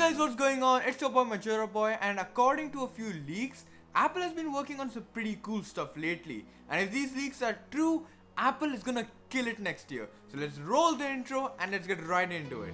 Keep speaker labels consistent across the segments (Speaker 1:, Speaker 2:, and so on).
Speaker 1: guys, what's going on? It's your boy Majora Boy, and according to a few leaks, Apple has been working on some pretty cool stuff lately. And if these leaks are true, Apple is gonna kill it next year. So let's roll the intro and let's get right into it.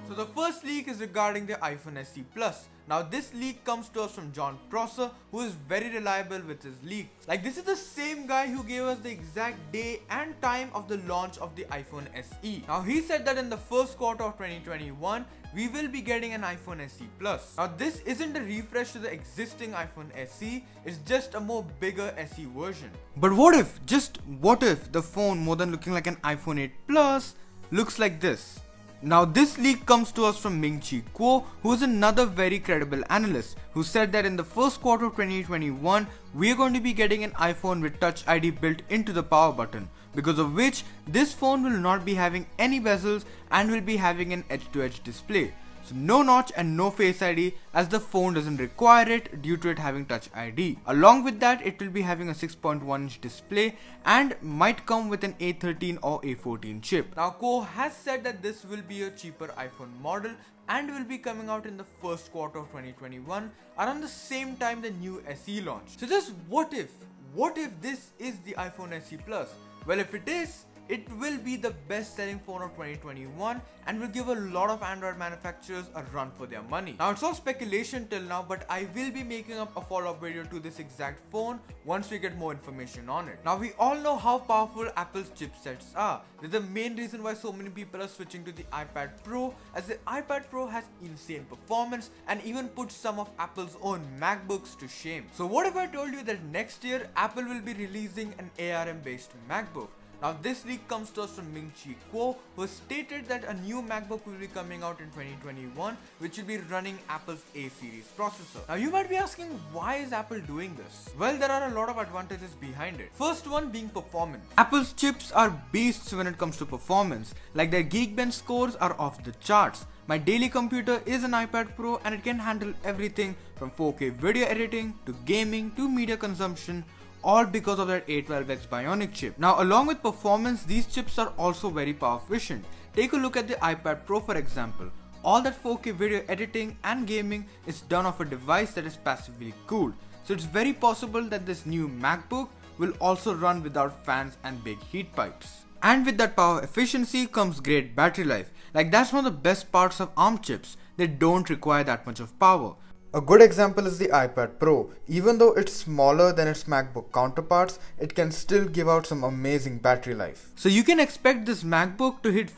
Speaker 1: So the first leak is regarding the iPhone SE Plus. Now this leak comes to us from Jon Prosser, who is very reliable with his leaks. Like, this is the same guy who gave us the exact day and time of the launch of the iPhone SE. Now he said that in the first quarter of 2021, we will be getting an iPhone SE Plus. Now this isn't a refresh to the existing iPhone SE, it's just a more bigger SE version. But what if, just what if, the phone, more than looking like an iPhone 8 Plus, looks like this? Now this leak comes to us from Ming-Chi Kuo, who is another very credible analyst, who said that in the first quarter of 2021, we are going to be getting an iPhone with Touch ID built into the power button, because of which this phone will not be having any bezels and will be having an edge-to-edge display. So no notch and no Face ID, as the phone doesn't require it due to it having Touch ID. Along with that, it will be having a 6.1-inch display and might come with an A13 or A14 chip. Now Kuo has said that this will be a cheaper iPhone model and will be coming out in the first quarter of 2021, around the same time the new SE launched. So just what if this is the iPhone SE Plus? Well, if it is, it will be the best selling phone of 2021 and will give a lot of Android manufacturers a run for their money. Now it's all speculation till now, but I will be making up a follow-up video to this exact phone once we get more information on it. Now we all know how powerful Apple's chipsets are. They're the main reason why so many people are switching to the iPad Pro, as the iPad Pro has insane performance and even puts some of Apple's own MacBooks to shame. So what if I told you that next year Apple will be releasing an ARM based MacBook? Now this leak comes to us from Ming-Chi Kuo, who stated that a new MacBook will be coming out in 2021, which will be running Apple's A series processor. Now you might be asking, why is Apple doing this? Well, there are a lot of advantages behind it. First one being performance. Apple's chips are beasts when it comes to performance, like their Geekbench scores are off the charts. My daily computer is an iPad Pro and it can handle everything from 4K video editing to gaming to media consumption, all because of that A12X Bionic chip. Now along with performance, these chips are also very power efficient. Take a look at the iPad Pro for example. All that 4K video editing and gaming is done off a device that is passively cooled. So it's very possible that this new MacBook will also run without fans and big heat pipes. And with that power efficiency comes great battery life. Like, that's one of the best parts of ARM chips. They don't require that much of power.
Speaker 2: A good example is the iPad Pro. Even though it's smaller than its MacBook counterparts, it can still give out some amazing battery life.
Speaker 1: So you can expect this MacBook to hit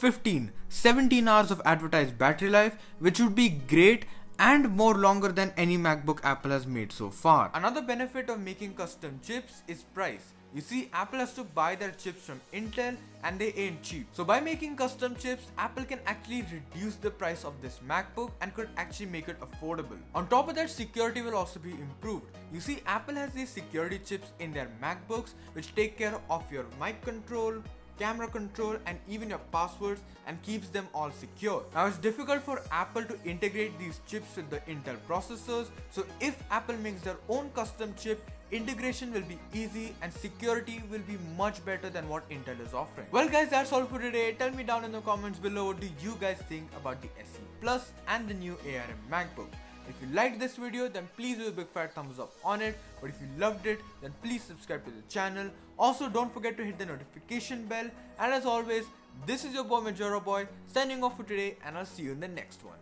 Speaker 1: 17 hours of advertised battery life, which would be great and more longer than any MacBook Apple has made so far. Another benefit of making custom chips is price. You see, Apple has to buy their chips from Intel and they ain't cheap. So by making custom chips, Apple can actually reduce the price of this MacBook and could actually make it affordable. On top of that, security will also be improved. You see, Apple has these security chips in their MacBooks which take care of your mic control, camera control and even your passwords and keeps them all secure. Now it's difficult for Apple to integrate these chips with the Intel processors, so if Apple makes their own custom chip, integration will be easy and security will be much better than what Intel is offering. Well guys, that's all for today. Tell me down in the comments below, what do you guys think about the SE Plus and the new ARM MacBook? If you liked this video, then please do a big fat thumbs up on it. But if you loved it, then please subscribe to the channel. Also, don't forget to hit the notification bell. And as always, this is your boy Majora Boy signing off for today, and I'll see you in the next one.